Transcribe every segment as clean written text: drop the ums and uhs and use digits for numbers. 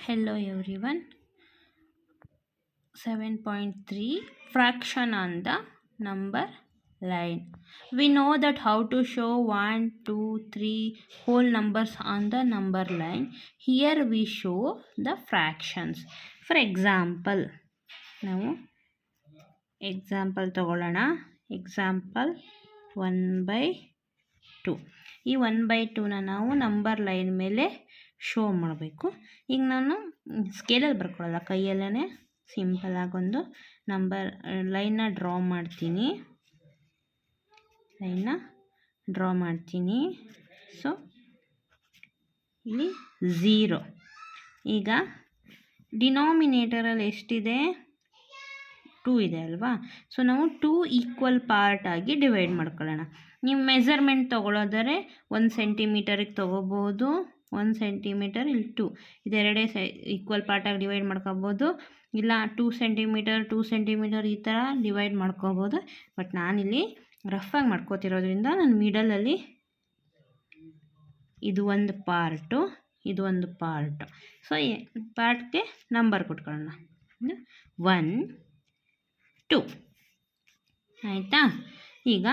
Hello everyone. 7.3 fraction on the number line. We know that how to show 1, 2, 3 whole numbers on the number line. Here we show the fractions. For example, ನಾವು ತಗೊಳ್ಳೋಣ. Example 1/2. ಈ 1/2ನ ನಾವು number line ಮೇಲೆ show ಮಾಡಬೇಕು. ಈಗ ನಾನು ಸ್ಕೇಲಲ್ಲಿ ಬರ್ಕೊಳ್ಳಲ್ಲ, ಕೈಯಲ್ಲೇ ಸಿಂಪಲಾಗೊಂದು number ಲೈನ್ನ ಡ್ರಾ ಮಾಡ್ತೀನಿ. ಸೊ ಇಲ್ಲಿ 0. ಈಗ ಡಿನಾಮಿನೇಟರಲ್ಲಿ ಎಷ್ಟಿದೆ? 2 ಇದೆ ಅಲ್ವಾ? ಸೊ ನಾವು 2 ಈಕ್ವಲ್ ಪಾರ್ಟ್ ಆಗಿ ಡಿವೈಡ್ ಮಾಡ್ಕೊಳ್ಳೋಣ. ನೀವು ಮೆಸರ್ಮೆಂಟ್ ತೊಗೊಳೋದರೆ 1 ಸೆಂಟಿಮೀಟರಿಗೆ ತೊಗೋಬೋದು. 1 ಸೆಂಟಿಮೀಟರ್ ಇಲ್ಲಿ 2 ಇದೆರಡೇ ಈಕ್ವಲ್ ಪಾರ್ಟಾಗಿ ಡಿವೈಡ್ ಮಾಡ್ಕೋಬೋದು. ಇಲ್ಲ 2 ಸೆಂಟಿಮೀಟರ್ ಈ ಥರ ಡಿವೈಡ್ ಮಾಡ್ಕೋಬೋದು. ಬಟ್ ನಾನಿಲ್ಲಿ ರಫಾಗಿ ಮಾಡ್ಕೋತಿರೋದ್ರಿಂದ ನಾನು ಮಿಡಲಲ್ಲಿ ಇದು ಒಂದು ಪಾರ್ಟು, ಇದು ಒಂದು ಪಾರ್ಟು. ಸೊ ಪಾರ್ಟ್ಗೆ ನಂಬರ್ ಕೊಟ್ಕೊಳ್ಳೋಣ. 1, 2 ಆಯಿತಾ? ಈಗ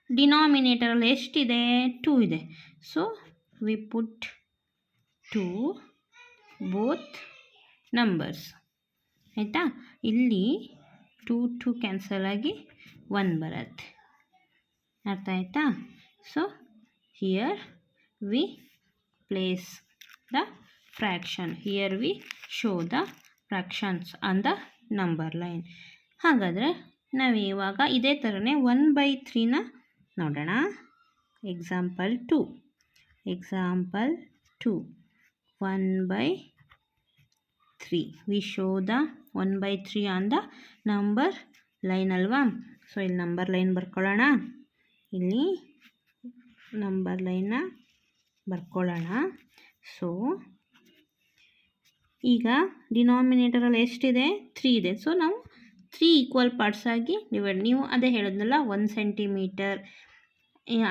ಡಿನಾಮಿನೇಟರಲ್ಲಿ ಎಷ್ಟಿದೆ? 2 ಇದೆ. So we put 2 both numbers. ಆಯಿತಾ? ಇಲ್ಲಿ 2 ಕ್ಯಾನ್ಸಲ್ ಆಗಿ 1 ಬರುತ್ತೆ. ಅರ್ಥ ಆಯಿತಾ? So here we place the fraction. Here we show the fractions on the number line. ಹಾಗಾದರೆ ನಾವು ಇವಾಗ ಇದೇ ಥರನೇ 1/3ನ ನೋಡೋಣ. Example 2 1/3. We show the 1/3 on the number line ಅಲ್ವಾ? ಸೊ ಇಲ್ಲಿ ನಂಬರ್ ಲೈನ್ ಬರ್ಕೊಳ್ಳೋಣ. ಇಲ್ಲಿ ನಂಬರ್ ಲೈನ್ನ ಬರ್ಕೊಳ್ಳೋಣ. ಸೊ ಈಗ ಡಿನಾಮಿನೇಟರಲ್ಲಿ ಎಷ್ಟಿದೆ? 3 ಇದೆ. ಸೊ ನಾವು 3 ಈಕ್ವಲ್ ಪಾರ್ಟ್ಸ್ ಆಗಿ ಡಿವೈಡ್. ನೀವು ಅದೇ ಹೇಳಿದ್ನಲ್ಲ, 1 ಸೆಂಟಿಮೀಟರ್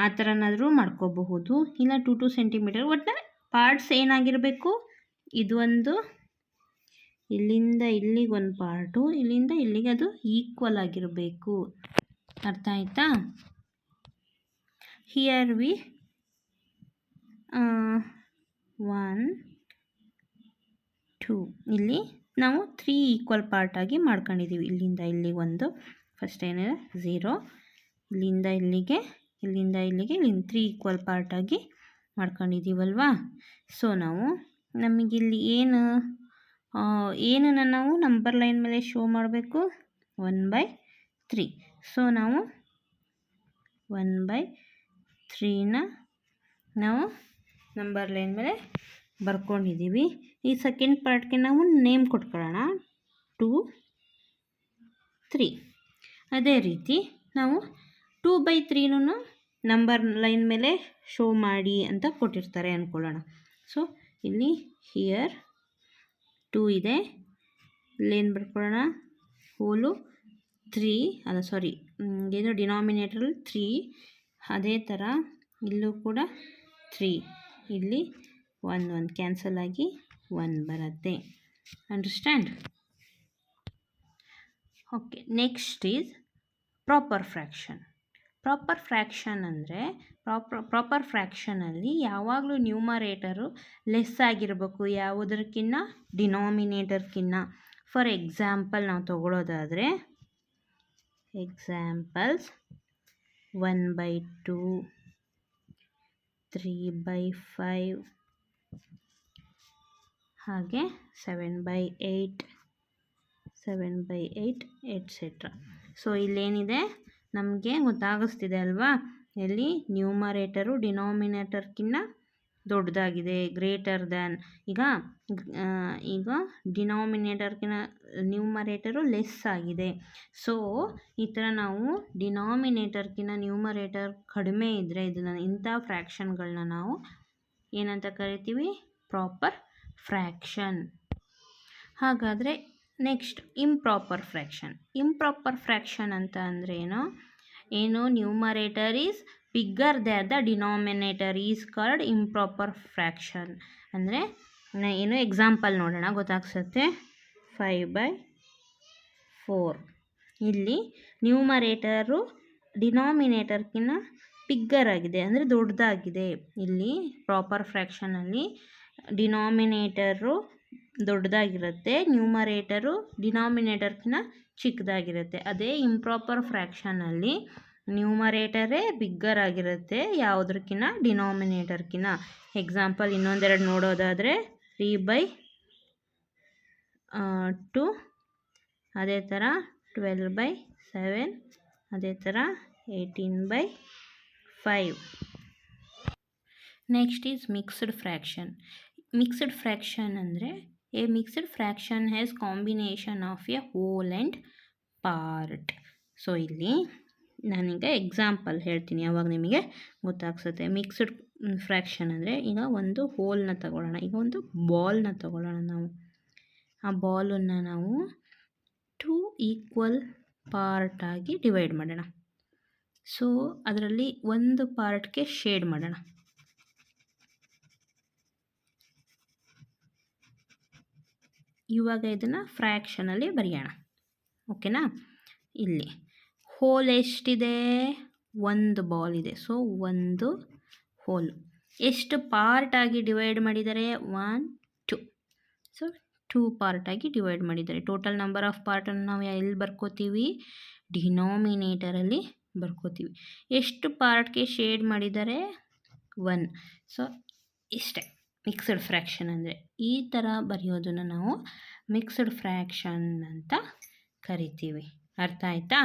ಆ ಥರನಾದರೂ ಮಾಡ್ಕೋಬಹುದು, ಇಲ್ಲ 2 ಸೆಂಟಿಮೀಟರ್. ಒಟ್ಟಿನಲ್ಲಿ ಪಾರ್ಟ್ಸ್ ಏನಾಗಿರಬೇಕು? ಇದು ಒಂದು, ಇಲ್ಲಿಂದ ಇಲ್ಲಿಗೆ ಒಂದು ಪಾರ್ಟು, ಇಲ್ಲಿಂದ ಇಲ್ಲಿಗೆ ಅದು ಈಕ್ವಲ್ ಆಗಿರಬೇಕು. ಅರ್ಥ ಆಯಿತಾ? ಹಿಯರ್ ವಿ 1, 2 ಇಲ್ಲಿ ನಾವು 3 ಈಕ್ವಲ್ ಪಾರ್ಟಾಗಿ ಮಾಡ್ಕೊಂಡಿದ್ದೀವಿ. ಇಲ್ಲಿಂದ ಇಲ್ಲಿಗೆ ಒಂದು, ಫಸ್ಟ್ ಏನಿದೆ 0, ಇಲ್ಲಿಂದ ಇಲ್ಲಿಗೆ 3 ಈಕ್ವಲ್ ಪಾರ್ಟಾಗಿ ಮಾಡ್ಕೊಂಡಿದ್ದೀವಲ್ವಾ? ಸೊ ನಾವು ನಮಗಿಲ್ಲಿ ಏನನ್ನು ನಾವು ನಂಬರ್ ಲೈನ್ ಮೇಲೆ ಶೋ ಮಾಡಬೇಕು? 1/3. ಸೊ ನಾವು 1/3ನ ನಾವು ನಂಬರ್ ಲೈನ್ ಮೇಲೆ ಬರ್ಕೊಂಡಿದ್ದೀವಿ. ಈ ಸೆಕೆಂಡ್ ಪಾರ್ಟ್ಗೆ ನಾವು ನೇಮ್ ಕೊಟ್ಕೊಳ್ಳೋಣ, 2, 3. ಅದೇ ರೀತಿ ನಾವು 2/3ನೂ ನಂಬರ್ ಲೈನ್ ಮೇಲೆ ಶೋ ಮಾಡಿ ಅಂತ ಕೊಟ್ಟಿರ್ತಾರೆ ಅಂದ್ಕೊಳ್ಳೋಣ. ಸೊ ಇಲ್ಲಿ ಹಿಯರ್ 2 ಇದೆ, ಇಲ್ಲೇನು ಬರ್ಕೊಳ್ಳೋಣ? ಹೋಲು 3, ಏನು ಡಿನಾಮಿನೇಟ್ರಲ್ಲಿ 3. ಅದೇ ಥರ ಇಲ್ಲೂ ಕೂಡ 3, ಇಲ್ಲಿ 1 ಕ್ಯಾನ್ಸಲ್ ಆಗಿ 1 ಬರುತ್ತೆ. Understand? Okay, next is proper fraction. Proper fraction ಅಂದರೆ ಪ್ರಾಪರ್ ಫ್ರ್ಯಾಕ್ಷನಲ್ಲಿ ಯಾವಾಗಲೂ ನ್ಯೂಮರೇಟರು ಲೆಸ್ ಆಗಿರಬೇಕು ಯಾವುದಕ್ಕಿಂತ? ಡಿನಾಮಿನೇಟರ್ಕಿನ್ನ. ಫಾರ್ ಎಕ್ಸಾಂಪಲ್ ನಾವು ತಗೊಳ್ಳೋದಾದರೆ ಎಕ್ಸಾಂಪಲ್ಸ್ 1/2, 3/5, ಹಾಗೆ 7/8 ಎಟ್ಸೆಟ್ರಾ. ಸೊ ಇಲ್ಲೇನಿದೆ ನಮಗೆ ಗೊತ್ತಾಗಿಸ್ತಿದೆ ಅಲ್ವಾ? ಇಲ್ಲಿ ನ್ಯೂಮರೇಟರು ಡಿನಾಮಿನೇಟರ್ಕಿನ್ನ ದೊಡ್ಡದಾಗಿದೆ, ಗ್ರೇಟರ್ ದ್ಯಾನ್. ಈಗ ಡಿನಾಮಿನೇಟರ್ಕಿನ್ನ ನ್ಯೂಮರೇಟರು ಲೆಸ್ ಆಗಿದೆ. ಸೊ ಈ ಥರ ನಾವು ಡಿನಾಮಿನೇಟರ್ಕಿನ್ನ ನ್ಯೂಮರೇಟರ್ ಕಡಿಮೆ ಇದ್ದರೆ ಇಂಥ ಫ್ರ್ಯಾಕ್ಷನ್ಗಳನ್ನ ನಾವು ಏನಂತ ಕರಿತೀವಿ? Proper fraction. ಹಾಗಾದರೆ next improper fraction. Improper fraction ಅಂತ ಅಂದರೆ ಏನು? Numerator is bigger than the denominator is called improper fraction. ಅಂದರೆ ಏನು ಎಕ್ಸಾಂಪಲ್ ನೋಡೋಣ ಗೊತ್ತಾಗ್ಸುತ್ತೆ. 5/4 ಇಲ್ಲಿ ನ್ಯೂಮರೇಟರು ಡಿನಾಮಿನೇಟರ್ಗಿಂತ ಬಿಗ್ಗರ್ ಆಗಿದೆ, ಅಂದರೆ ದೊಡ್ಡದಾಗಿದೆ. ಇಲ್ಲಿ ಪ್ರಾಪರ್ ಫ್ರ್ಯಾಕ್ಷನಲ್ಲಿ ಡಿನಾಮಿನೇಟರು ದೊಡ್ಡದಾಗಿರುತ್ತೆ, ನ್ಯೂಮರೇಟರು ಡಿನಾಮಿನೇಟರ್ಗಿಂತ ಚಿಕ್ಕದಾಗಿರುತ್ತೆ. ಅದೇ ಇಂಪ್ರಾಪರ್ ಫ್ರ್ಯಾಕ್ಷನಲ್ಲಿ ನ್ಯೂಮರೇಟರೇ ಬಿಗ್ಗರ್ ಆಗಿರುತ್ತೆ ಯಾವುದಕ್ಕಿಂತ, ಡಿನಾಮಿನೇಟರ್ಗಿಂತ. ಎಕ್ಸಾಂಪಲ್ ಇನ್ನೊಂದೆರಡು ನೋಡೋದಾದರೆ 3/2, ಅದೇ ಥರ 12/7, ಅದೇ ಥರ 18/5. Next is mixed fraction. Mixed fraction ಅಂದರೆ a mixed fraction has combination of a whole and part. So ಇಲ್ಲಿ ನಾನೀಗ ಎಕ್ಸಾಂಪಲ್ ಹೇಳ್ತೀನಿ, ಅವಾಗ ನಿಮಗೆ ಗೊತ್ತಾಗ್ಸುತ್ತೆ. ಮಿಕ್ಸ್ಡ್ ಫ್ರ್ಯಾಕ್ಷನ್ ಅಂದರೆ ಈಗ ಒಂದು ಹೋಲ್ನ ತಗೊಳ್ಳೋಣ, ಈಗ ಒಂದು ಬಾಲ್ನ ತಗೊಳ್ಳೋಣ. ನಾವು ಆ ಬಾಲನ್ನು ನಾವು 2 ಈಕ್ವಲ್ ಪಾರ್ಟಾಗಿ ಡಿವೈಡ್ ಮಾಡೋಣ. ಸೊ ಅದರಲ್ಲಿ ಒಂದು ಪಾರ್ಟ್ಗೆ ಶೇಡ್ ಮಾಡೋಣ. ಇವಾಗ ಇದನ್ನು ಫ್ರ್ಯಾಕ್ಷನಲ್ಲಿ ಬರೆಯೋಣ, ಓಕೆನಾ. ಇಲ್ಲಿ ಹೋಲ್ ಎಷ್ಟಿದೆ, ಒಂದು ಬಾಲ್ ಇದೆ. ಸೊ ಒಂದು ಹೋಲ್ ಎಷ್ಟು ಪಾರ್ಟಾಗಿ ಡಿವೈಡ್ ಮಾಡಿದ್ದಾರೆ, 1 2. ಸೊ 2 ಪಾರ್ಟಾಗಿ ಡಿವೈಡ್ ಮಾಡಿದ್ದಾರೆ. ಟೋಟಲ್ ನಂಬರ್ ಆಫ್ ಪಾರ್ಟನ್ನು ನಾವು ಎಲ್ಲಿ ಬರ್ಕೋತೀವಿ, ಡಿನಾಮಿನೇಟರಲ್ಲಿ ಬರ್ಕೋತೀವಿ. ಎಷ್ಟು ಪಾರ್ಟ್ಗೆ ಶೇಡ್ ಮಾಡಿದ್ದಾರೆ, 1. ಸೊ ಇಷ್ಟೇ ಮಿಕ್ಸ್ಡ್ ಫ್ರ್ಯಾಕ್ಷನ್ ಅಂದರೆ. ಈ ಥರ ಬರೆಯೋದನ್ನು ನಾವು ಮಿಕ್ಸ್ಡ್ ಫ್ರ್ಯಾಕ್ಷನ್ ಅಂತ ಕರಿತೀವಿ. ಅರ್ಥ ಆಯ್ತಾ?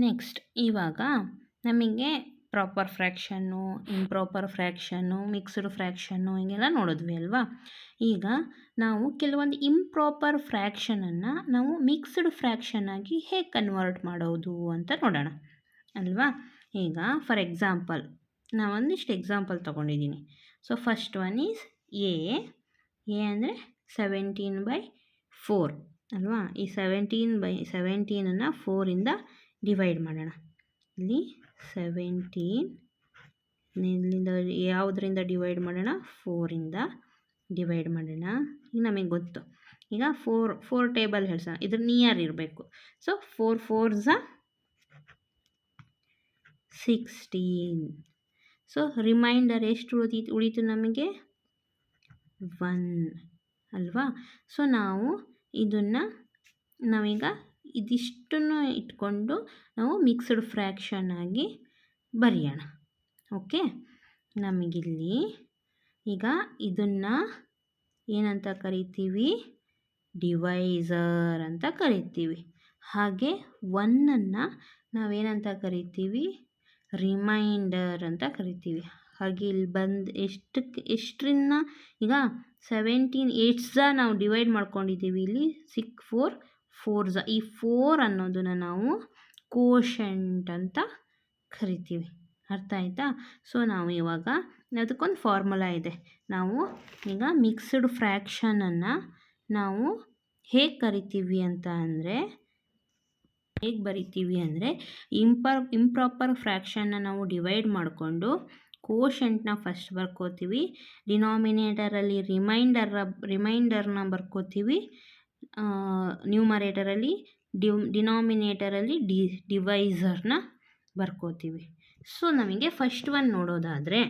ನೆಕ್ಸ್ಟ್ ಇವಾಗ ನಮಗೆ ಪ್ರಾಪರ್ ಫ್ರ್ಯಾಕ್ಷನ್ನು, ಇಂಪ್ರಾಪರ್ ಫ್ರ್ಯಾಕ್ಷನ್ನು, ಮಿಕ್ಸ್ಡ್ ಫ್ರ್ಯಾಕ್ಷನ್ನು ಹೀಗೆಲ್ಲ ನೋಡಿದ್ವಿ ಅಲ್ವಾ. ಈಗ ನಾವು ಕೆಲವೊಂದು ಇಂಪ್ರಾಪರ್ ಫ್ರ್ಯಾಕ್ಷನನ್ನು ನಾವು ಮಿಕ್ಸ್ಡ್ ಫ್ರ್ಯಾಕ್ಷನಾಗಿ ಹೇಗೆ ಕನ್ವರ್ಟ್ ಮಾಡೋದು ಅಂತ ನೋಡೋಣ ಅಲ್ವಾ. ಈಗ ಫಾರ್ ಎಕ್ಸಾಂಪಲ್ ನಾವೊಂದಿಷ್ಟು ಎಕ್ಸಾಂಪಲ್ ತೊಗೊಂಡಿದ್ದೀನಿ. So first one is A ಅಂದರೆ 17/4 ಅಲ್ವಾ. ಈ 17/17 4ಇಂದ ಡಿವೈಡ್ ಮಾಡೋಣ. ಇಲ್ಲಿ 17 ಇಲ್ಲಿಂದ ಯಾವುದರಿಂದ ಡಿವೈಡ್ ಮಾಡೋಣ, 4ಇಂದ ಡಿವೈಡ್ ಮಾಡೋಣ. ಈಗ ನಮಗೆ ಗೊತ್ತು, ಈಗ 4 ಟೇಬಲ್ ಹೇಳ್ಸೋಣ, ಇದ್ರ ನಿಯರ್ ಇರಬೇಕು. So 4 4s 16. ಸೊ ರಿಮೈಂಡರ್ ಎಷ್ಟು ಉಳಿತು ನಮಗೆ, 1 ಅಲ್ವಾ. ಸೊ ನಾವು ಇದನ್ನು ನಾವೀಗ ಇದಿಷ್ಟನ್ನು ಇಟ್ಕೊಂಡು ನಾವು ಮಿಕ್ಸ್ಡ್ ಫ್ರ್ಯಾಕ್ಷನ್ ಆಗಿ ಬರೆಯೋಣ. ಓಕೆ, ನಮಗಿಲ್ಲಿ ಈಗ ಇದನ್ನು ಏನಂತ ಕರಿತೀವಿ, ಡಿವೈಸರ್ ಅಂತ ಕರಿತೀವಿ. ಹಾಗೆ 1ಅನ್ನು ನಾವೇನಂತ ಕರಿತೀವಿ, ರಿಮೈಂಡರ್ ಅಂತ ಕರಿತೀವಿ. ಹಾಗೆ ಇಲ್ಲಿ ಬಂದು ಎಷ್ಟರಿಂದ ಈಗ 17 8s ನಾವು ಡಿವೈಡ್ ಮಾಡ್ಕೊಂಡಿದ್ದೀವಿ. ಇಲ್ಲಿ 6 4 4s. ಈ 4 ಅನ್ನೋದನ್ನು ನಾವು ಕೋಶೆಂಟ್ ಅಂತ ಕರಿತೀವಿ. ಅರ್ಥ ಆಯಿತಾ? ಸೊ ನಾವು ಇವಾಗ ಅದಕ್ಕೊಂದು ಫಾರ್ಮುಲಾ ಇದೆ. ನಾವು ಈಗ ಮಿಕ್ಸ್ಡ್ ಫ್ರ್ಯಾಕ್ಷನನ್ನು ನಾವು ಹೇಗೆ ಕರಿತೀವಿ ಅಂತ ಅಂದರೆ, ಹೇಗೆ ಬರಿತೀವಿ ಅಂದರೆ, ಇಂಪ್ರಾಪರ್ ಫ್ರ್ಯಾಕ್ಷನ್ನ ನಾವು ಡಿವೈಡ್ ಮಾಡಿಕೊಂಡು ಕೋಶೆಂಟ್ನ ಫಸ್ಟ್ ಬರ್ಕೋತೀವಿ, ಡಿನಾಮಿನೇಟರಲ್ಲಿ ರಿಮೈಂಡರ್ನ ಬರ್ಕೋತೀವಿ, ನ್ಯೂಮರೇಟರಲ್ಲಿ ಡಿನಾಮಿನೇಟರಲ್ಲಿ ಡಿವೈಸರ್ನ ಬರ್ಕೋತೀವಿ. ಸೊ ನಮಗೆ ಫಸ್ಟ್ ಒನ್ ನೋಡೋದಾದರೆ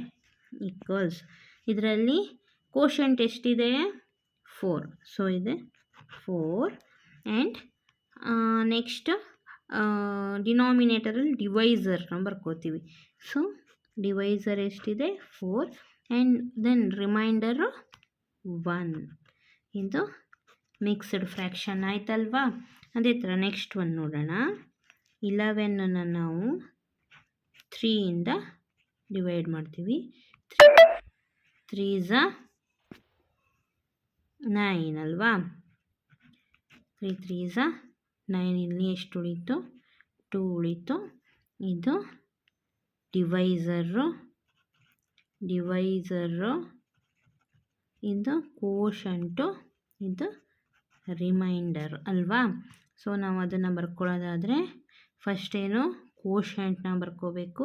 ಈಕ್ವಲ್ಸ್, ಇದರಲ್ಲಿ ಕೋಶೆಂಟ್ ಎಷ್ಟಿದೆ, 4. ಸೊ ಇದೆ 4 ಆ್ಯಂಡ್ ನೆಕ್ಸ್ಟ್ ಡಿನಾಮಿನೇಟರಲ್ಲಿ ಡಿವೈಸರ್ನ ಬರ್ಕೋತೀವಿ. ಸೊ ಡಿವೈಸರ್ ಎಷ್ಟಿದೆ, 4 ಆ್ಯಂಡ್ ದೆನ್ ರಿಮೈಂಡರು 1. ಇದು ಮಿಕ್ಸ್ಡ್ ಫ್ರ್ಯಾಕ್ಷನ್ ಆಯ್ತಲ್ವಾ. ಅದೇ ಥರ ನೆಕ್ಸ್ಟ್ ಒನ್ ನೋಡೋಣ. 11ಅನ್ನು ನಾವು 3ಇಂದ ಡಿವೈಡ್ ಮಾಡ್ತೀವಿ. 3s 9 ಅಲ್ವಾ. 3 3s 9. ಇಲ್ಲಿ ಎಷ್ಟು ಉಳೀತು, 2 ಉಳೀತು. ಇದು ಡಿವೈಸರು, ಇದು ಕೋಶಂಟು, ಇದು ರಿಮೈಂಡರ್ ಅಲ್ವಾ. ಸೊ ನಾವು ಅದನ್ನು ಬರ್ಕೊಳ್ಳೋದಾದರೆ ಫಸ್ಟ್ ಏನು, ಕೋಶೆಂಟ್ನ ಬರ್ಕೋಬೇಕು.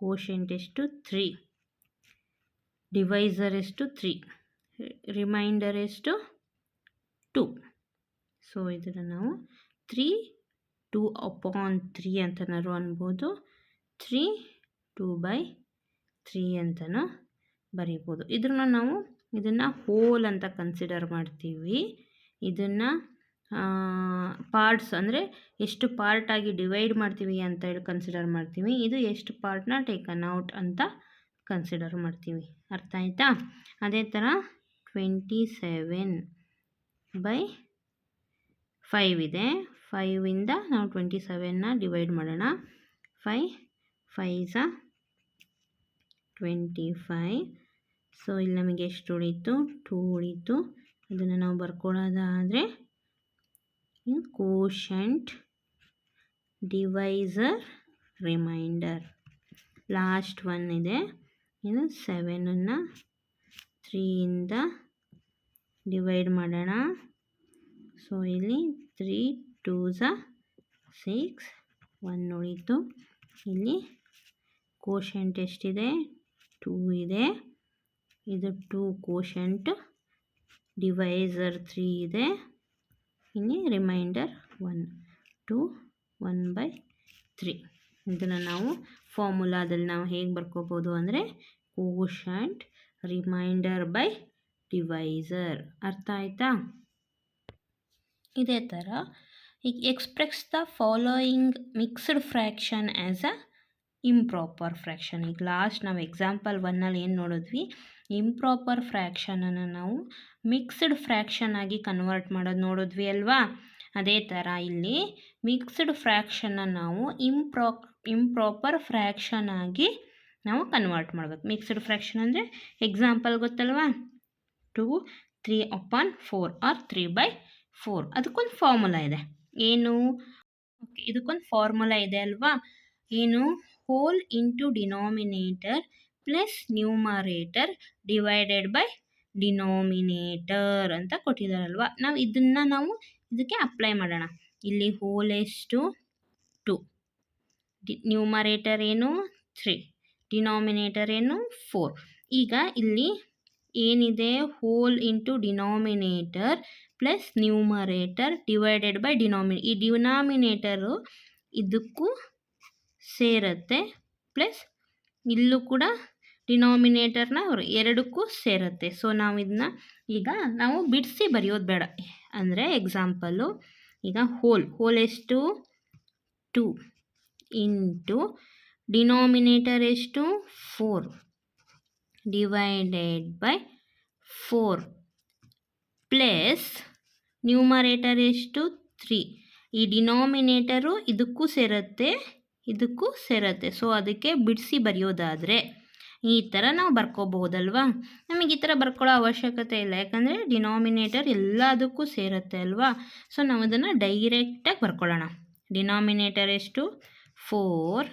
ಕೋಶೆಂಟ್ ಎಷ್ಟು, 3. ಡಿವೈಸರ್ ಎಷ್ಟು, 3. ರಿಮೈಂಡರ್ ಎಷ್ಟು 2. ಸೊ ಇದನ್ನು ನಾವು 3 2/3 ಅಂತನಾದ್ರು ಅನ್ಬೋದು, 3 2/3 ಅಂತನೂ ಬರೀಬೋದು. ನಾವು ಇದನ್ನು ಹೋಲ್ ಅಂತ ಕನ್ಸಿಡರ್ ಮಾಡ್ತೀವಿ. ಇದನ್ನು ಪಾರ್ಟ್ಸ್ ಅಂದರೆ ಎಷ್ಟು ಪಾರ್ಟಾಗಿ ಡಿವೈಡ್ ಮಾಡ್ತೀವಿ ಅಂತ ಹೇಳಿ ಕನ್ಸಿಡರ್ ಮಾಡ್ತೀವಿ. ಇದು ಎಷ್ಟು ಪಾರ್ಟ್ನ ಟೇಕನ್ ಔಟ್ ಅಂತ ಕನ್ಸಿಡರ್ ಮಾಡ್ತೀವಿ. ಅರ್ಥ ಆಯಿತಾ? ಅದೇ ಥರ 27/5 ಇದೆ. 5ಇಂದ ನಾವು 27ನ ಡಿವೈಡ್ ಮಾಡೋಣ. 5 5s 25. ಸೊ ಇಲ್ಲಿ ನಮಗೆ ಎಷ್ಟು ಉಳೀತು? 2 ಉಳೀತು. ಅದನ್ನು ನಾವು ಬರ್ಕೊಳ್ಳೋದಾದರೆ quotient, divisor, remainder. Last one ಇದೆ. ಇದು 7ನ್ನು 3ಇಂದ ಡಿವೈಡ್ ಮಾಡೋಣ. ಸೊ ಇಲ್ಲಿ 3 2s 6, 1 ಉಳೀತು. ಇಲ್ಲಿ ಕೋಶಂಟ್ ಎಷ್ಟಿದೆ? 2 ಇದೆ. ಇದು 2 ಕೋಶಂಟ್, ಡಿವೈಸರ್ 3 ಇದೆ. ಇಲ್ಲಿ ರಿಮೈಂಡರ್ 1 2 1/3. ಇದನ್ನು ನಾವು ಫಾರ್ಮುಲಾದಲ್ಲಿ ನಾವು ಹೇಗೆ ಬರ್ಕೋಬೋದು ಅಂದರೆ ಕೋಶಂಟ್ ರಿಮೈಂಡರ್ ಬೈ ಡಿವೈಸರ್. ಅರ್ಥ ಆಯಿತಾ? ಇದೇ ಥರ ಈಗ express the following mixed fraction as a improper fraction. ಈಗ ಲಾಸ್ಟ್ ನಾವು ಎಕ್ಸಾಂಪಲ್ 1ನಲ್ಲಿ ಏನು ನೋಡಿದ್ವಿ? ಇಂಪ್ರಾಪರ್ ಫ್ರ್ಯಾಕ್ಷನನ್ನು ನಾವು ಮಿಕ್ಸ್ಡ್ ಫ್ರ್ಯಾಕ್ಷನ್ ಆಗಿ ಕನ್ವರ್ಟ್ ಮಾಡೋದು ನೋಡಿದ್ವಿ ಅಲ್ವಾ? ಅದೇ ಥರ ಇಲ್ಲಿ ಮಿಕ್ಸ್ಡ್ ಫ್ರ್ಯಾಕ್ಷನನ್ನು ನಾವು ಇಂಪ್ರಾಪರ್ ಫ್ರ್ಯಾಕ್ಷನ್ ಆಗಿ ನಾವು ಕನ್ವರ್ಟ್ ಮಾಡಬೇಕು. ಮಿಕ್ಸ್ಡ್ ಫ್ರ್ಯಾಕ್ಷನ್ ಅಂದರೆ ಎಕ್ಸಾಂಪಲ್ ಗೊತ್ತಲ್ವಾ? 2 3/4 ಆರ್ 3/4. ಅದಕ್ಕೊಂದು ಫಾರ್ಮುಲಾ ಇದೆ. ಏನು? ಇದಕ್ಕೊಂದು ಫಾರ್ಮುಲಾ ಇದೆ ಅಲ್ವಾ? ಏನು? Whole into denominator plus numerator divided by denominator ಅಂತ ಕೊಟ್ಟಿದ್ದಾರಲ್ವ. ನಾವು ಇದಕ್ಕೆ ಅಪ್ಲೈ ಮಾಡೋಣ. ಇಲ್ಲಿ ಹೋಲ್ ಎಷ್ಟು? 2, ನ್ಯೂಮರೇಟರ್ ಏನು? 3, ಡಿನಾಮಿನೇಟರ್ ಏನು? 4. ಈಗ ಇಲ್ಲಿ ಏನಿದೆ? Whole into denominator plus numerator divided by denominator. ಈ ಡಿನಾಮಿನೇಟರು ಇದಕ್ಕೂ ಸೇರುತ್ತೆ, ಪ್ಲಸ್ ಇಲ್ಲೂ ಕೂಡ ಡಿನಾಮಿನೇಟರ್ನ ಎರಡಕ್ಕೂ ಸೇರುತ್ತೆ. ಸೊ ನಾವು ಇದನ್ನ ಈಗ ನಾವು ಬಿಡಿಸಿ ಬರೆಯೋದು ಬೇಡ. ಅಂದರೆ ಎಕ್ಸಾಂಪಲು ಈಗ ಹೋಲ್ ಎಷ್ಟು? 2 ಇಂಟು ಡಿನಾಮಿನೇಟರ್ ಎಷ್ಟು? 4 ಡಿವೈಡೆಡ್ ಬೈ 4 ಪ್ಲಸ್ ನ್ಯೂಮರೇಟರ್ ಎಷ್ಟು? 3. ಈ ಡಿನಾಮಿನೇಟರು ಇದಕ್ಕೂ ಸೇರುತ್ತೆ, ಇದಕ್ಕೂ ಸೇರುತ್ತೆ. ಸೊ ಅದಕ್ಕೆ ಬಿಡಿಸಿ ಬರೆಯೋದಾದರೆ ಈ ಥರ ನಾವು ಬರ್ಕೋಬಹುದಲ್ವಾ? ನಮಗೆ ಈ ಥರ ಬರ್ಕೊಳ್ಳೋ ಅವಶ್ಯಕತೆ ಇಲ್ಲ, ಯಾಕಂದರೆ ಡಿನಾಮಿನೇಟರ್ ಎಲ್ಲದಕ್ಕೂ ಸೇರುತ್ತೆ ಅಲ್ವಾ? ಸೊ ನಾವು ಅದನ್ನು ಡೈರೆಕ್ಟಾಗಿ ಬರ್ಕೊಳ್ಳೋಣ. ಡಿನಾಮಿನೇಟರ್ ಎಷ್ಟು? 4,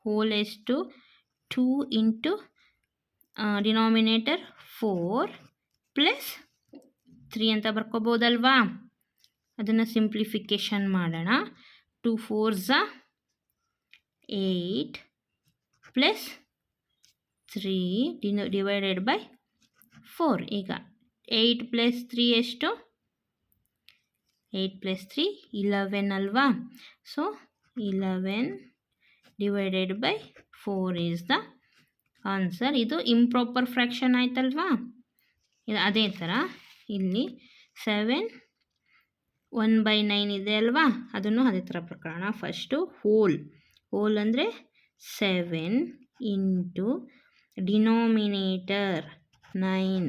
ಹೋಲ್ ಎಷ್ಟು? 2 ಇಂಟು ಡಿನಾಮಿನೇಟರ್ 4 ಪ್ಲಸ್ 3 ಅಂತ ಬರ್ಕೋಬೋದಲ್ವಾ? ಅದನ್ನು ಸಿಂಪ್ಲಿಫಿಕೇಷನ್ ಮಾಡೋಣ. 2 4s 8 ಪ್ಲಸ್ 3 ಡಿವೈಡೆಡ್ ಬೈ 4. ಈಗ 8 ಪ್ಲಸ್ 3 ಎಷ್ಟು? 8 ಪ್ಲಸ್ 3 11 ಅಲ್ವಾ? So 11 divided by 4 is the answer. ಇದು ಇಂಪ್ರಾಪರ್ ಫ್ರ್ಯಾಕ್ಷನ್ ಆಯ್ತಲ್ವಾ? ಅದೇ ಥರ ಇಲ್ಲಿ 7 1/9 ಇದೆ ಅಲ್ವಾ? ಅದನ್ನು ಅದೇ ಥರ ಬರ್ಕೊಳ್ಳೋಣ. ಫಸ್ಟು ಹೋಲ್ ಅಂದರೆ 7 ಇಂಟು ಡಿನಾಮಿನೇಟರ್ 9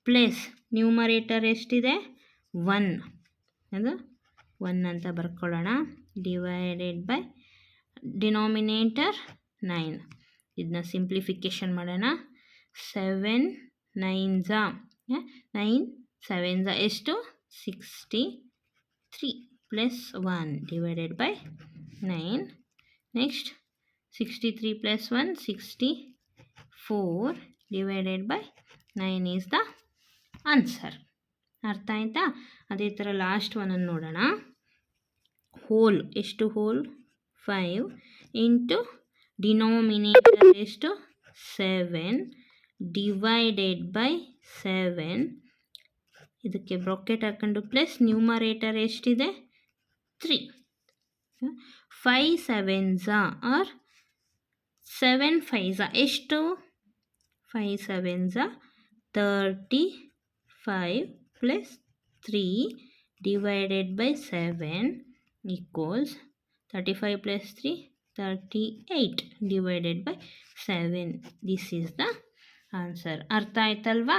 ಪ್ಲಸ್ ನ್ಯೂಮರೇಟರ್ ಎಷ್ಟಿದೆ? 1, ಅದು 1 ಅಂತ ಬರ್ಕೊಳ್ಳೋಣ. Divided by denominator 9. ಇದನ್ನ ಸಿಂಪ್ಲಿಫಿಕೇಷನ್ ಮಾಡೋಣ. 7 9s 9 7s ಎಷ್ಟು? 63 plus 1 divided by 9. Next 63 plus 1 64 divided by 9 is the answer. ಅರ್ಥ ಆಯಿತಾ? ಅದೇ ಥರ ಲಾಸ್ಟ್ ಒನ್ನನ್ನು ನೋಡೋಣ. ಹೋಲ್ ಎಷ್ಟು? ಹೋಲ್ 5 ಇಂಟು ಡಿನಾಮಿನೇಟರ್ ಎಷ್ಟು? 7 ಡಿವೈಡೆಡ್ ಬೈ 7, ಇದಕ್ಕೆ ಬ್ರಾಕೆಟ್ ಹಾಕೊಂಡು ಪ್ಲಸ್ ನ್ಯೂಮರೇಟರ್ ಎಷ್ಟಿದೆ 3. 5 7s ಆರ್ 7 5s ಎಷ್ಟು 5 7s 35 plus 3 divided by 7 equals 35 plus 3 38 divided by 7. This is the answer. ಅರ್ಥ ಆಯ್ತಲ್ವಾ?